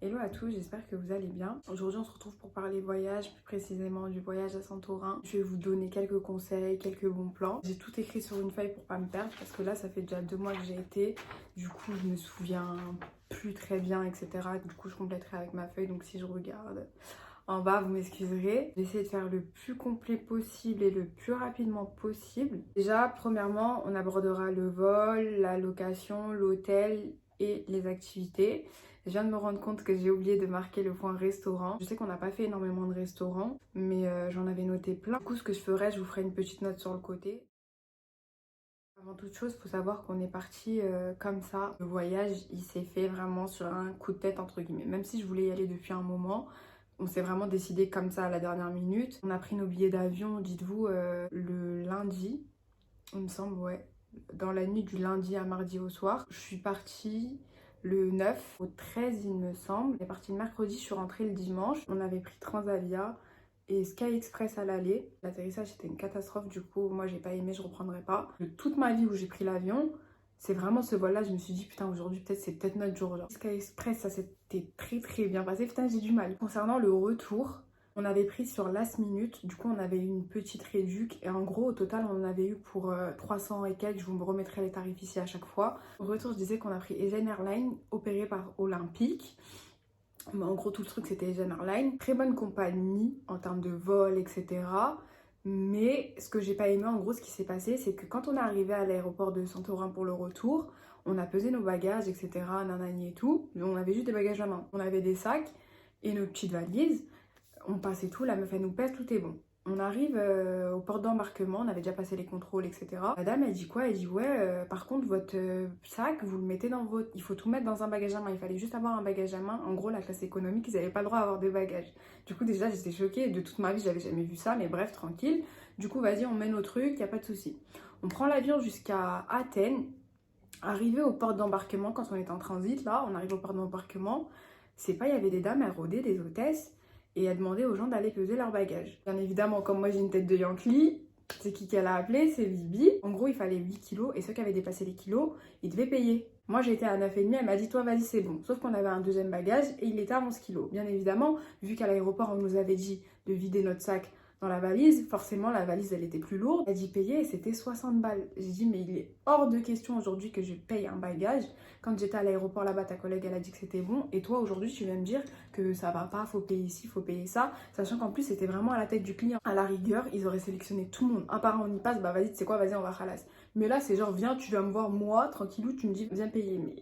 Hello à tous, j'espère que vous allez bien. Aujourd'hui on se retrouve pour parler voyage, plus précisément du voyage à Santorin. Je vais vous donner quelques conseils, quelques bons plans. J'ai tout écrit sur une feuille pour pas me perdre parce que là ça fait déjà 2 mois que j'ai été. Du coup je me souviens plus très bien, etc. Du coup je compléterai avec ma feuille, donc si je regarde en bas, vous m'excuserez. J'essaie de faire le plus complet possible et le plus rapidement possible. Déjà, premièrement, on abordera le vol, la location, l'hôtel et les activités. Je viens de me rendre compte que j'ai oublié de marquer le point restaurant. Je sais qu'on n'a pas fait énormément de restaurants, mais j'en avais noté plein. Du coup, ce que je ferai, je vous ferai une petite note sur le côté. Avant toute chose, il faut savoir qu'on est parti comme ça. Le voyage, il s'est fait vraiment sur un coup de tête, entre guillemets. Même si je voulais y aller depuis un moment, on s'est vraiment décidé comme ça à la dernière minute. On a pris nos billets d'avion, dites-vous, le lundi, il me semble, ouais. Dans la nuit du lundi à mardi au soir. Je suis partie le 9 au 13, il me semble. On est parti le mercredi, je suis rentrée le dimanche. On avait pris Transavia et Sky Express à l'aller. L'atterrissage était une catastrophe, du coup moi j'ai pas aimé, je reprendrai pas. De toute ma vie où j'ai pris l'avion, c'est vraiment ce vol là, je me suis dit putain aujourd'hui c'est peut-être notre jour là. Sky Express ça s'était très bien passé, putain j'ai du mal. Concernant le retour, on avait pris sur last minute, du coup on avait eu une petite réduc et en gros au total on en avait eu pour 300 et quelques, je vous me remettrai les tarifs ici à chaque fois. Au retour je disais qu'on a pris Asian Airlines opéré par Olympique. Mais en gros, tout le truc, c'était Asian Airlines. Très bonne compagnie en termes de vol, etc. Mais ce que j'ai pas aimé, en gros, ce qui s'est passé, c'est que quand on est arrivé à l'aéroport de Santorin pour le retour, on a pesé nos bagages, etc. Nanani et tout. Mais on avait juste des bagages à main. On avait des sacs et nos petites valises. On passait tout, la meuf, elle nous pèse, tout est bon. On arrive au port d'embarquement, on avait déjà passé les contrôles, etc. La dame, elle dit quoi? Elle dit ouais, par contre, votre sac, vous le mettez dans votre... Il faut tout mettre dans un bagage à main. Il fallait juste avoir un bagage à main. En gros, la classe économique, ils n'avaient pas le droit à avoir de bagages. Du coup, déjà, j'étais choquée. De toute ma vie, j'avais jamais vu ça, mais bref, tranquille. Du coup, vas-y, on met nos trucs, y a pas de souci. On prend l'avion jusqu'à Athènes. Arrivé au port d'embarquement, quand on était en transit, là, on arrive au port d'embarquement. C'est pas, il y avait des dames, elles rôdaient, des hôtesses, et elles demandaient aux gens d'aller peser leurs bagages. Bien évidemment, comme moi j'ai une tête de Yankee, c'est qui qu'elle a appelé? C'est Bibi. En gros, il fallait 8 kilos, et ceux qui avaient dépassé les kilos, ils devaient payer. Moi j'étais à 9,5, elle m'a dit toi vas-y c'est bon. Sauf qu'on avait un deuxième bagage, et il était à 11 kilos. Bien évidemment, vu qu'à l'aéroport on nous avait dit de vider notre sac dans la valise, forcément la valise elle était plus lourde. Elle a dit payer et c'était 60 balles. J'ai dit mais il est hors de question aujourd'hui que je paye un bagage. Quand j'étais à l'aéroport là-bas, ta collègue elle a dit que c'était bon et toi aujourd'hui tu viens me dire que ça va pas, faut payer ici, faut payer ça, sachant qu'en plus c'était vraiment à la tête du client. À la rigueur, ils auraient sélectionné tout le monde. Un par un on y passe, bah vas-y tu sais quoi, vas-y on va khalas. Mais là c'est genre viens, tu vas me voir moi, tranquillou, tu me dis viens payer. Mais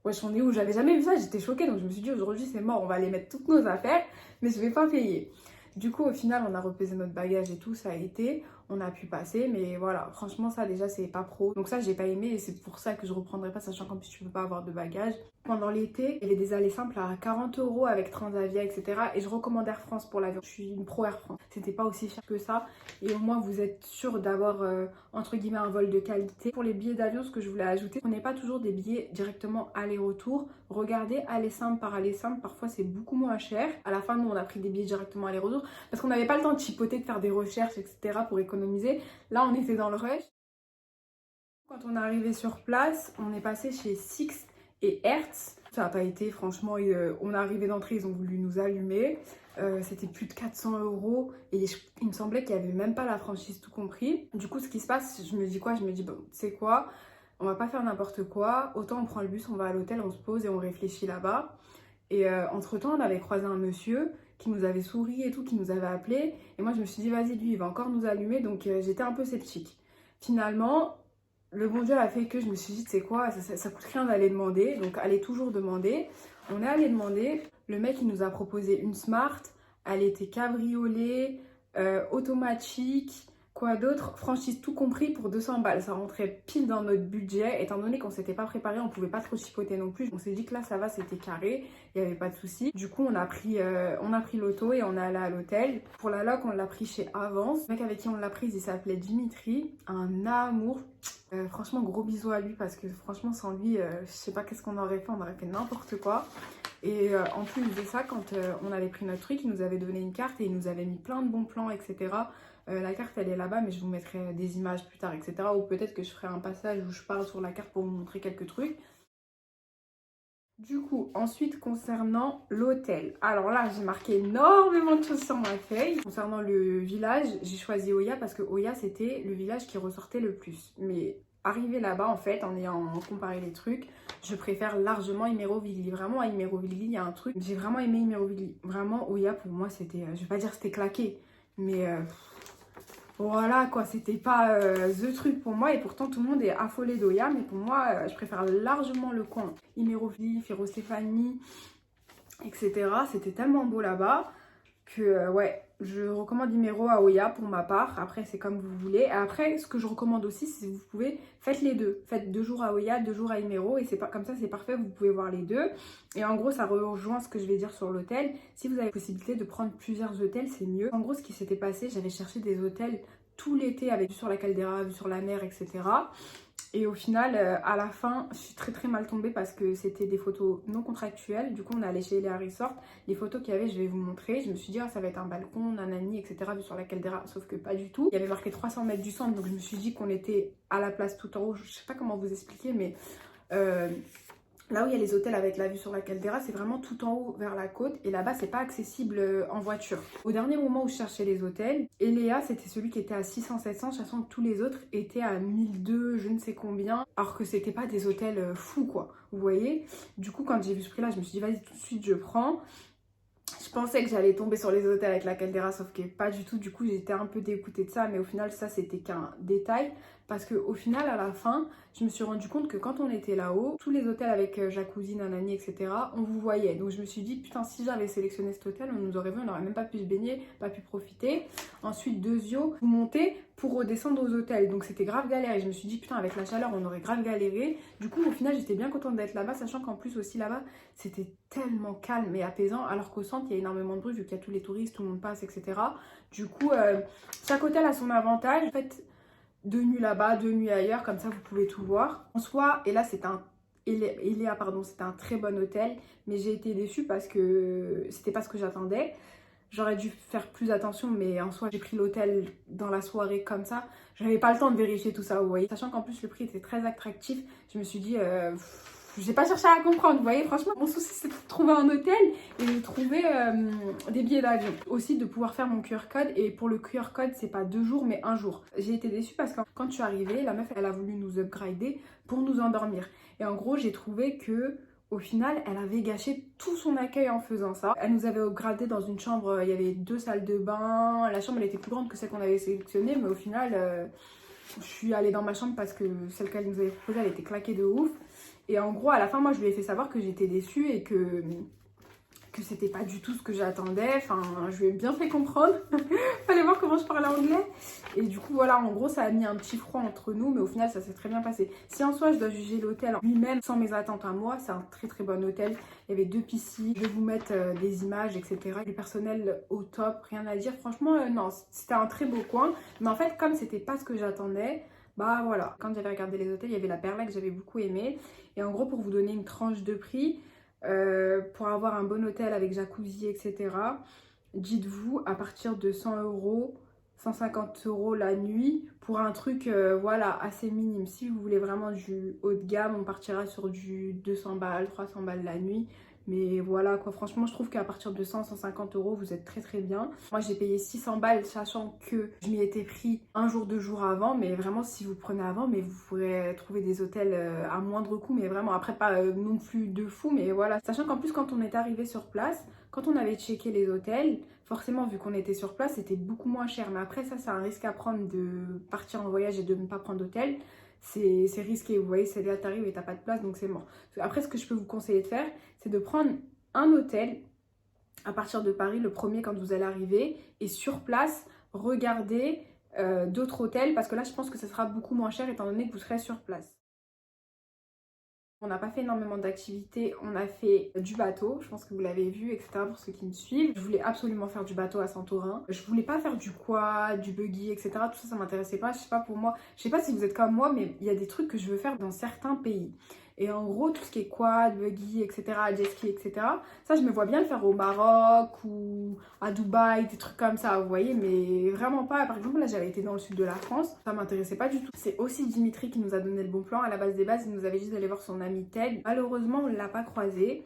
wesh on est où? J'avais jamais vu ça, j'étais choquée donc je me suis dit aujourd'hui c'est mort, on va aller mettre toutes nos affaires mais je vais pas payer. Du coup, au final, on a repesé notre bagage et tout, ça a été, on a pu passer, mais voilà, franchement, ça déjà, c'est pas pro. Donc ça, j'ai pas aimé et c'est pour ça que je reprendrai pas, sachant qu'en plus, tu peux pas avoir de bagages. Pendant l'été, il y avait des allées simples à 40 € avec Transavia, etc. Et je recommande Air France pour l'avion. Je suis une pro Air France. C'était pas aussi cher que ça. Et au moins, vous êtes sûr d'avoir, entre guillemets, un vol de qualité. Pour les billets d'avion, ce que je voulais ajouter, on n'est pas toujours des billets directement aller-retour. Regardez, aller simple par aller simple, parfois c'est beaucoup moins cher. À la fin, nous, on a pris des billets directement aller-retour parce qu'on n'avait pas le temps de chipoter, de faire des recherches, etc. pour économiser. Là, on était dans le rush. Quand on est arrivé sur place, on est passé chez Six et Hertz. Ça n'a pas été, franchement, on est arrivé d'entrée, ils ont voulu nous allumer. C'était plus de 400 € et il me semblait qu'il n'y avait même pas la franchise tout compris. Du coup, ce qui se passe, je me dis quoi? Je me dis, bon, tu sais quoi? On va pas faire n'importe quoi. Autant on prend le bus, on va à l'hôtel, on se pose et on réfléchit là-bas. Et entre-temps, on avait croisé un monsieur qui nous avait souri et tout, qui nous avait appelé. Et moi, je me suis dit, vas-y, lui, il va encore nous allumer. Donc, j'étais un peu sceptique. Finalement, le bon Dieu a fait que je me suis dit, tu sais quoi, ça coûte rien d'aller demander. Donc, allez toujours demander. On est allé demander. Le mec, il nous a proposé une Smart. Elle était cabriolet, automatique. Quoi d'autre? Franchise tout compris pour 200 balles. Ça rentrait pile dans notre budget. Étant donné qu'on s'était pas préparé, on pouvait pas trop chipoter non plus. On s'est dit que là, ça va, c'était carré. Il n'y avait pas de souci. Du coup, on a pris l'auto et on est allé à l'hôtel. Pour la loc, on l'a pris chez Avance. Le mec avec qui on l'a prise, il s'appelait Dimitri. Un amour. Franchement, gros bisous à lui parce que franchement, sans lui, je sais pas qu'est-ce qu'on aurait fait. On aurait fait n'importe quoi. Et en plus de ça, quand on avait pris notre truc, il nous avait donné une carte et il nous avait mis plein de bons plans, etc. La carte, elle est là-bas, mais je vous mettrai des images plus tard, etc. Ou peut-être que je ferai un passage où je parle sur la carte pour vous montrer quelques trucs. Du coup, ensuite concernant l'hôtel. Alors là, j'ai marqué énormément de choses sur ma feuille. Concernant le village, j'ai choisi Oya parce que Oya, c'était le village qui ressortait le plus. Mais arrivé là-bas, en fait, en ayant comparé les trucs, je préfère largement Imerovili. Vraiment, à Imerovili, il y a un truc. J'ai vraiment aimé Imerovili. Vraiment, Oya, pour moi, c'était... je vais pas dire c'était claqué, mais... voilà quoi, c'était pas the truc pour moi et pourtant tout le monde est affolé d'Oya, mais pour moi je préfère largement le coin Imerovili, Ferro-Stéphanie, etc. C'était tellement beau là-bas que ouais, je recommande Imero à Oya pour ma part. Après c'est comme vous voulez. Après ce que je recommande aussi, c'est si vous pouvez, faites les deux. Faites 2 jours à Oya, 2 jours à Imero et c'est pas comme ça, c'est parfait, vous pouvez voir les deux. Et en gros ça rejoint ce que je vais dire sur l'hôtel. Si vous avez la possibilité de prendre plusieurs hôtels, c'est mieux. En gros ce qui s'était passé, j'avais cherché des hôtels tout l'été avec vue sur la caldeira, vue sur la mer, etc. Et au final, à la fin, je suis très mal tombée parce que c'était des photos non contractuelles. Du coup, on est allé chez Léa Resort. Les photos qu'il y avait, je vais vous montrer. Je me suis dit, ah, ça va être un balcon, nanani, etc. Vu sur la caldeira, sauf que pas du tout. Il y avait marqué 300 mètres du centre, donc je me suis dit qu'on était à la place tout en haut. Je sais pas comment vous expliquer, mais... là où il y a les hôtels avec la vue sur la caldeira, c'est vraiment tout en haut vers la côte et là-bas c'est pas accessible en voiture. Au dernier moment où je cherchais les hôtels, Eléa c'était celui qui était à 600-700, sachant que tous les autres étaient à 1200, je ne sais combien, alors que c'était pas des hôtels fous quoi, vous voyez. Du coup quand j'ai vu ce prix là, je me suis dit vas-y tout de suite je prends. Je pensais que j'allais tomber sur les hôtels avec la caldeira, sauf que pas du tout. Du coup, j'étais un peu dégoûtée de ça, mais au final, ça, c'était qu'un détail. Parce qu'au final, à la fin, je me suis rendu compte que quand on était là-haut, tous les hôtels avec jacuzzi, nanani, etc., on vous voyait. Donc, je me suis dit, putain, si j'avais sélectionné cet hôtel, on nous aurait vu, on n'aurait même pas pu se baigner, pas pu profiter. Ensuite, deuxio, vous montez pour redescendre aux hôtels. Donc, c'était grave galère. Et je me suis dit, putain, avec la chaleur, on aurait grave galéré. Du coup, au final, j'étais bien contente d'être là-bas, sachant qu'en plus aussi là-bas, c'était tellement calme et apaisant, alors qu'au centre, il y a énormément de bruit, vu qu'il y a tous les touristes, tout le monde passe, etc. Du coup, chaque hôtel a son avantage. En fait, 2 nuits là-bas, 2 nuits ailleurs, comme ça, vous pouvez tout voir. En soi, et là, c'est un... pardon, c'était un très bon hôtel, mais j'ai été déçue parce que c'était pas ce que j'attendais. J'aurais dû faire plus attention, mais en soi, j'ai pris l'hôtel dans la soirée comme ça. J'avais pas le temps de vérifier tout ça, vous voyez. Sachant qu'en plus, le prix était très attractif, je me suis dit, j'ai pas cherché à comprendre, vous voyez. Franchement, mon souci, c'est de trouver un hôtel et de trouver des billets d'avion. Aussi, de pouvoir faire mon QR code. Et pour le QR code, c'est pas 2 jours, mais 1 jour. J'ai été déçue parce que quand je suis arrivée, la meuf, elle a voulu nous upgrader pour nous endormir. Et en gros, j'ai trouvé que... Au final, elle avait gâché tout son accueil en faisant ça. Elle nous avait upgradé dans une chambre, il y avait 2 salles de bain. La chambre, elle était plus grande que celle qu'on avait sélectionnée, mais au final, je suis allée dans ma chambre parce que celle qu'elle nous avait proposée, elle était claquée de ouf. Et en gros, à la fin, moi, je lui ai fait savoir que j'étais déçue et que c'était pas du tout ce que j'attendais. Enfin, je lui ai bien fait comprendre. Fallait voir comment je parlais anglais. Et du coup, voilà, en gros, ça a mis un petit froid entre nous, mais au final, ça s'est très bien passé. Si en soi, je dois juger l'hôtel lui-même sans mes attentes à moi, c'est un très bon hôtel. Il y avait 2 piscines, je vais vous mettre des images, etc. Le personnel au top, rien à dire. Franchement, non, c'était un très beau coin. Mais en fait, comme c'était pas ce que j'attendais, bah voilà. Quand j'avais regardé les hôtels, il y avait la Perla que j'avais beaucoup aimé. Et en gros, pour vous donner une tranche de prix, pour avoir un bon hôtel avec jacuzzi, etc., dites-vous à partir de 100 euros, 150 euros la nuit pour un truc voilà, assez minime. Si vous voulez vraiment du haut de gamme, on partira sur du 200 balles, 300 balles la nuit. Mais voilà quoi, franchement je trouve qu'à partir de 100-150 euros vous êtes très bien. Moi j'ai payé 600 balles sachant que je m'y étais pris 1 jour, 2 jours avant. Mais vraiment si vous prenez avant, mais vous pourrez trouver des hôtels à moindre coût. Mais vraiment après pas non plus de fou, mais voilà. Sachant qu'en plus quand on est arrivé sur place, quand on avait checké les hôtels, forcément vu qu'on était sur place c'était beaucoup moins cher. Mais après ça c'est un risque à prendre de partir en voyage et de ne pas prendre d'hôtel. C'est risqué, vous voyez, c'est là t'arrives et t'as pas de place donc c'est mort. Après ce que je peux vous conseiller de faire, c'est de prendre un hôtel à partir de Paris, le premier quand vous allez arriver, et sur place, regarder d'autres hôtels parce que là je pense que ça sera beaucoup moins cher étant donné que vous serez sur place. On n'a pas fait énormément d'activités, on a fait du bateau, je pense que vous l'avez vu, etc. pour ceux qui me suivent. Je voulais absolument faire du bateau à Santorin. Je voulais pas faire du quad, du buggy, etc. Tout ça, ça m'intéressait pas. Je sais pas pour moi, je sais pas si vous êtes comme moi, mais il y a des trucs que je veux faire dans certains pays. Et en gros, tout ce qui est quad, buggy, etc., jet ski, etc., ça, je me vois bien le faire au Maroc ou à Dubaï, des trucs comme ça, vous voyez, mais vraiment pas. Par exemple, là, j'avais été dans le sud de la France, ça m'intéressait pas du tout. C'est aussi Dimitri qui nous a donné le bon plan. À la base des bases, il nous avait juste d'aller voir son ami Ted. Malheureusement, on l'a pas croisé.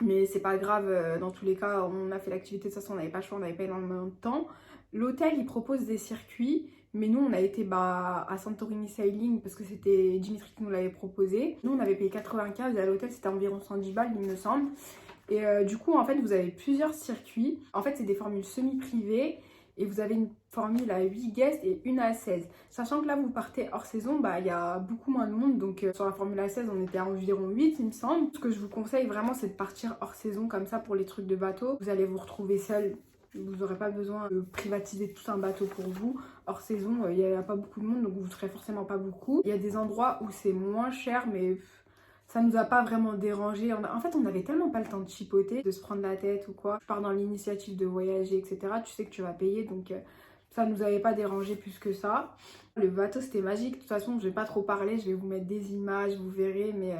Mais c'est pas grave, dans tous les cas, on a fait l'activité, de toute façon, on n'avait pas le choix, on n'avait pas énormément de temps. L'hôtel, il propose des circuits, mais nous, on a été à Santorini Sailing parce que c'était Dimitri qui nous l'avait proposé. Nous, on avait payé 95 et à l'hôtel, c'était environ 110 balles, il me semble. Et du coup, en fait, vous avez plusieurs circuits. En fait, c'est des formules semi-privées. Et vous avez une formule à 8 guests et une à 16. Sachant que là, vous partez hors saison, bah il y a beaucoup moins de monde. Donc sur la formule à 16, on était à environ 8, il me semble. Ce que je vous conseille vraiment, c'est de partir hors saison comme ça pour les trucs de bateau. Vous allez vous retrouver seul. Vous n'aurez pas besoin de privatiser tout un bateau pour vous. Hors saison, il n'y a pas beaucoup de monde, donc vous ne serez forcément pas beaucoup. Il y a des endroits où c'est moins cher, mais ça nous a pas vraiment dérangé. En fait, on avait tellement pas le temps de chipoter, de se prendre la tête ou quoi. Tu pars dans l'initiative de voyager, etc. Tu sais que tu vas payer, donc ça nous avait pas dérangé plus que ça. Le bateau, c'était magique. De toute façon, je vais pas trop parler, je vais vous mettre des images, vous verrez, mais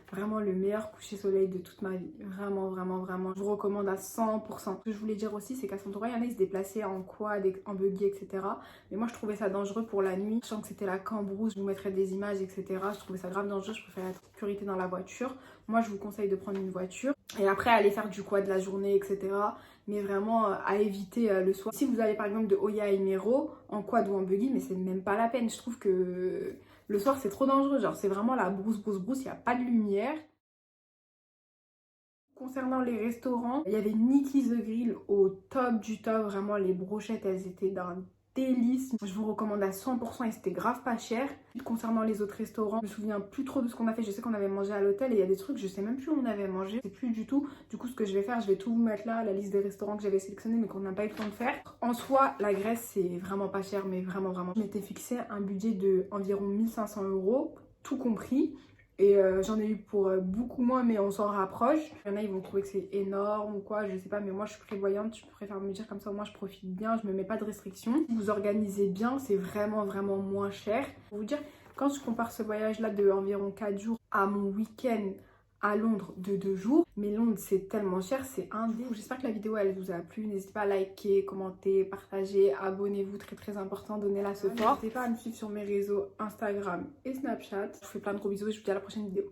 vraiment le meilleur coucher soleil de toute ma vie. Vraiment, vraiment, vraiment. Je vous recommande à 100%. Ce que je voulais dire aussi, c'est qu'à Santorin, il y en a, ils se déplaçaient en quad, en buggy, etc. Mais moi, je trouvais ça dangereux pour la nuit. Je sens que c'était la cambrousse, je vous mettrai des images, etc. Je trouvais ça grave dangereux, je préfère la sécurité dans la voiture. Moi, je vous conseille de prendre une voiture. Et après, aller faire du quad la journée, etc. Mais vraiment à éviter le soir. Si vous allez par exemple de Oya à Imero, en quad ou en buggy, mais c'est même pas la peine. Je trouve que le soir, c'est trop dangereux. Genre, c'est vraiment la brousse, brousse, brousse, il n'y a pas de lumière. Concernant les restaurants, il y avait Nikki the Grill au top du top. Vraiment, les brochettes, elles étaient d'un délice. Je vous recommande à 100% et c'était grave pas cher. Concernant les autres restaurants, je me souviens plus trop de ce qu'on a fait. Je sais qu'on avait mangé à l'hôtel et il y a des trucs, je sais même plus où on avait mangé. Je sais plus du tout. Du coup, ce que je vais faire, je vais tout vous mettre là, la liste des restaurants que j'avais sélectionnés mais qu'on n'a pas eu le temps de faire. En soi, la Grèce, c'est vraiment pas cher, mais vraiment, vraiment. Je m'étais fixé un budget de environ 1500 €, tout compris. Et j'en ai eu pour beaucoup moins, mais on s'en rapproche. Il y en a, ils vont trouver que c'est énorme ou quoi, je sais pas, mais moi je suis prévoyante, je préfère me dire comme ça, au moins je profite bien, je me mets pas de restrictions. Si vous organisez bien, c'est vraiment, vraiment moins cher. Pour vous dire, quand je compare ce voyage-là de environ 4 jours à mon week-end à Londres de 2 jours, mais Londres c'est tellement cher, c'est un dé. J'espère que la vidéo elle vous a plu, n'hésitez pas à liker, commenter, partager, abonnez-vous, très très important, donnez-la ce fort. N'hésitez pas à me suivre sur mes réseaux Instagram et Snapchat. Je vous fais plein de gros bisous et je vous dis à la prochaine vidéo.